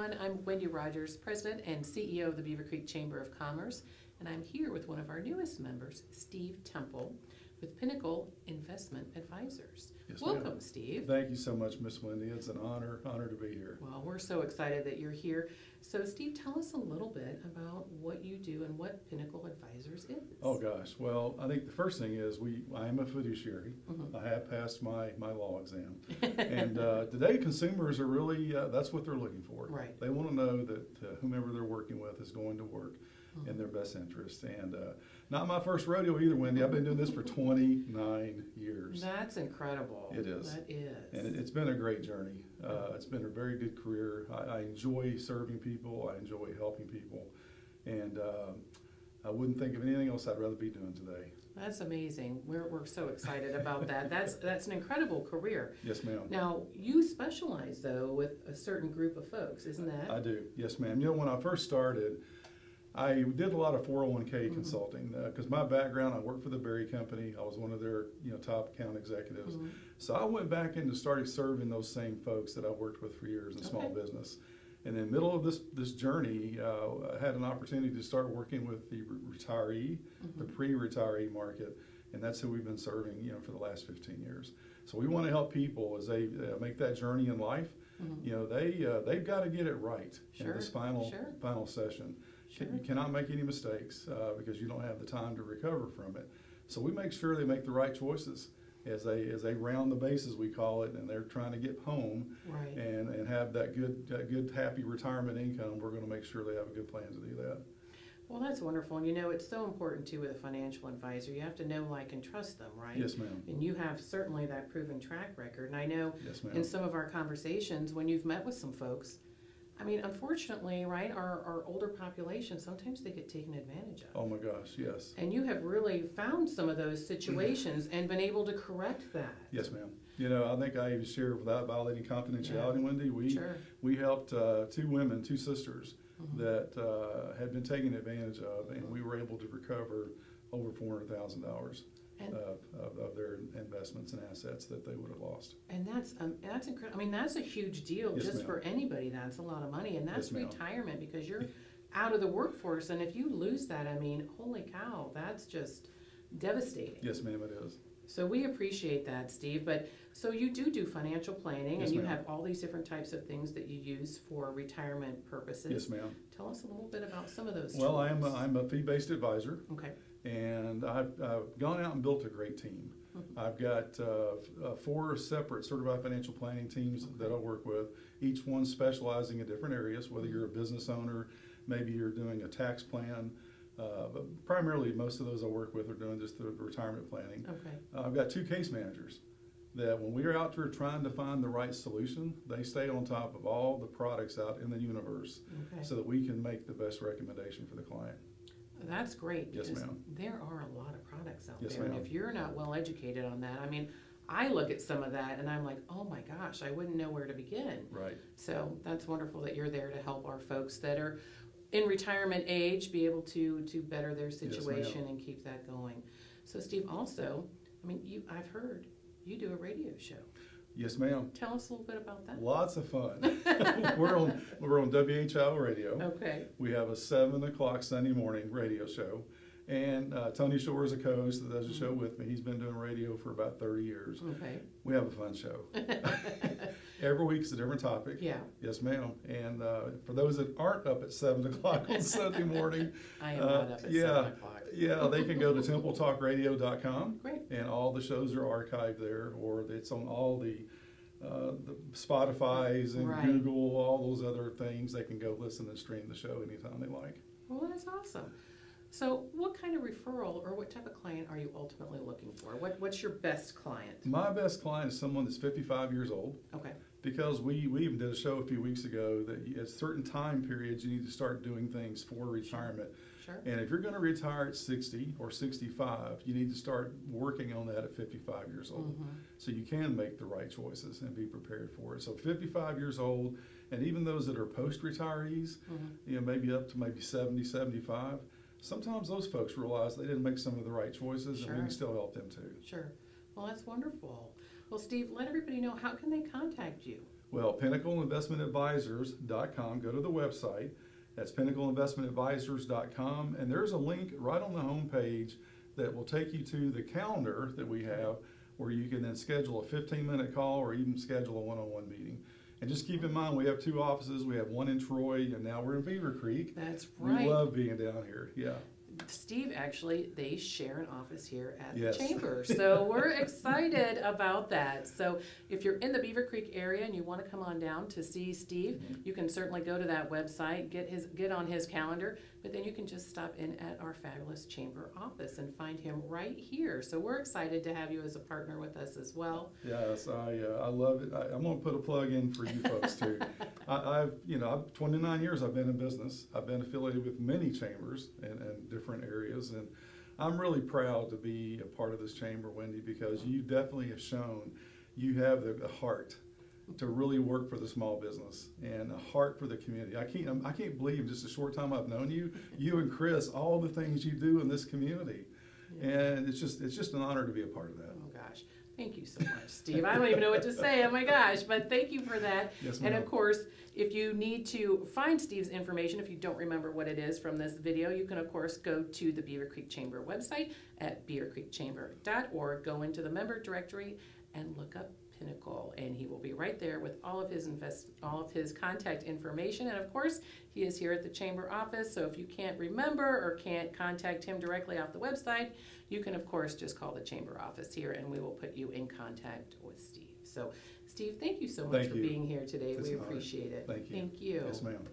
everyone. I'm Wendy Rodgers, President and CEO of the Beavercreek Chamber of Commerce, and I'm here with one of our newest members, Steve Temple, with Pinnacle Investment Advisors. Yes, Welcome, ma'am. Steve. Thank you so much, Miss Wendy. It's an honor to be here. Well, we're so excited that you're here. So, Steve, tell us a little bit about what you do and what Pinnacle Advisors is. Oh gosh, well, I think the first thing is I am a fiduciary. Mhm. I have passed my law exam, and today consumers are really that's what they're looking for. Right. They want to know that whomever they're working with is going to work in Mhm. their best interest. And not my first rodeo either, Wendy. I've been doing this for 29 years. That's incredible. It is. That is. And it's been a great journey. It's been a very good career. I enjoy serving people. I enjoy helping people. And I wouldn't think of anything else I'd rather be doing today. That's amazing. We're so excited about that. That's an incredible career. Yes, ma'am. Now, you specialize, though, with a certain group of folks, isn't that? I do. Yes, ma'am. You know, when I first started, I did a lot of 401k Mhm. consulting because my background, I worked for the Berry Company. I was one of their top account executives. Mhm. So I went back and started serving those same folks that I worked with for years in small Okay. business. And in the middle of this journey, I had an opportunity to start working with the retiree, the Mhm. pre-retiree market, and that's who we've been serving, for the last 15 years. So we want to help people as they make that journey in life. Mhm. They've got to get it right Sure, in this final sure. session. Sure. You cannot make any mistakes because you don't have the time to recover from it. So we make sure they make the right choices as they round the bases, we call it, and they're trying to get home Right. and have that good happy retirement income. We're going to make sure they have a good plan to do that. Well, that's wonderful. And it's so important, too, with a financial advisor. You have to know, like, and trust them, right? Yes, ma'am. And you have certainly that proven track record. And I know Yes, in ma'am. some of our conversations, when you've met with some folks, unfortunately, right, our older population, sometimes they get taken advantage of. Oh my gosh, yes. And you have really found some of those situations and been able to correct that. Yes, ma'am. I think I even share without violating confidentiality, Yeah. Wendy. Sure. We helped two sisters Mhm. that had been taken advantage of, and we were able to recover over $400,000 And- of their investments and assets that they would have lost. And that's incredible. That's a huge deal Yes, just ma'am. for anybody. That's a lot of money, and that's Yes, ma'am. retirement because you're out of the workforce. And if you lose that, holy cow, that's just devastating. Yes, ma'am, it is. So we appreciate that, Steve. But so you do financial planning, Yes, and you ma'am. have all these different types of things that you use for retirement purposes. Yes, ma'am. Tell us a little bit about some of those. Well, tools. I'm a fee-based advisor, Okay. and I've gone out and built a great team. Mhm. I've got 4 separate certified financial planning teams that I work with, each one specializing in different areas, whether you're a business owner, maybe you're doing a tax plan, but primarily most of those I work with are doing just the retirement planning. Okay. I've got 2 case managers that when we are out there trying to find the right solution, they stay on top of all the products out in the universe Okay. so that we can make the best recommendation for the client. That's great. Yes, because ma'am. There are a lot of products out Yes, there. And ma'am. if you're not well educated on that, I look at some of that and I'm like, oh my gosh, I wouldn't know where to begin. Right. So that's wonderful that you're there to help our folks that are in retirement age be able to better their situation and keep that going. So Steve, also, I've heard you do a radio show. Yes, ma'am. Tell us a little bit about that. Lots of fun. we're on WHIO radio. Okay. We have a 7 o'clock Sunday morning radio show. And Tony Shore is a co-host that does the show with me. He's been doing radio for about 30 years. Okay. We have a fun show. Every week's a different topic. Yeah. Yes, ma'am. And for those that aren't up at 7 o'clock on Sunday morning, I am not up at 7 o'clock. yeah, they can go to templetalkradio.com. Great. And all the shows are archived there, or it's on all the Spotify's and Right. Google, all those other things. They can go listen and stream the show anytime they like. Well, that's awesome. So what kind of referral or what type of client are you ultimately looking for? What's your best client? My best client is someone that's 55 years old, Okay. because we even did a show a few weeks ago that at certain time periods you need to start doing things for retirement. Sure. And if you're going to retire at 60 or 65, you need to start working on that at 55 years old. Mhm. So you can make the right choices and be prepared for it. So 55 years old, and even those that are post-retirees, Mhm. maybe up to maybe 70, 75, sometimes those folks realize they didn't make some of the right choices, and we Sure. can still help them too. Sure. Well, that's wonderful. Well, Steve, let everybody know, how can they contact you? Well, pinnacleinvestmentadvisors.com. Go to the website. That's pinnacleinvestmentadvisors.com. And there's a link right on the homepage that will take you to the calendar that we have, where you can then schedule a 15-minute call or even schedule a one-on-one meeting. And just keep in mind, we have 2 offices. We have one in Troy, and now we're in Beavercreek. That's right. We love being down here, yeah. Steve, actually, they share an office here at Yes. the Chamber. So we're excited about that. So if you're in the Beavercreek area and you want to come on down to see Steve, you can certainly go to that website, get on his calendar, but then you can just stop in at our fabulous Chamber office and find him right here. So we're excited to have you as a partner with us as well. Yes, I love it. I'm going to put a plug in for you folks too. I've 29 years I've been in business. I've been affiliated with many chambers and different areas, and I'm really proud to be a part of this chamber, Wendy, because you definitely have shown you have the heart to really work for the small business and a heart for the community. I can't believe in just a short time I've known you and Chris, all the things you do in this community, and it's just an honor to be a part of that. Oh gosh, thank you so much, Steve. I don't even know what to say. Oh my gosh, but thank you for that. Yes, ma'am. And of course, if you need to find Steve's information, if you don't remember what it is from this video, you can of course go to the Beavercreek Chamber website at beavercreekchamber.org, go into the member directory and look up Pinnacle, and he will be right there with all of his contact information. And of course, he is here at the Chamber office, so if you can't remember or can't contact him directly off the website, you can of course just call the Chamber office here and we will put you in contact with Steve. So Steve, thank you so much for being here today. We appreciate it. Thank you. Thank you. Yes, ma'am.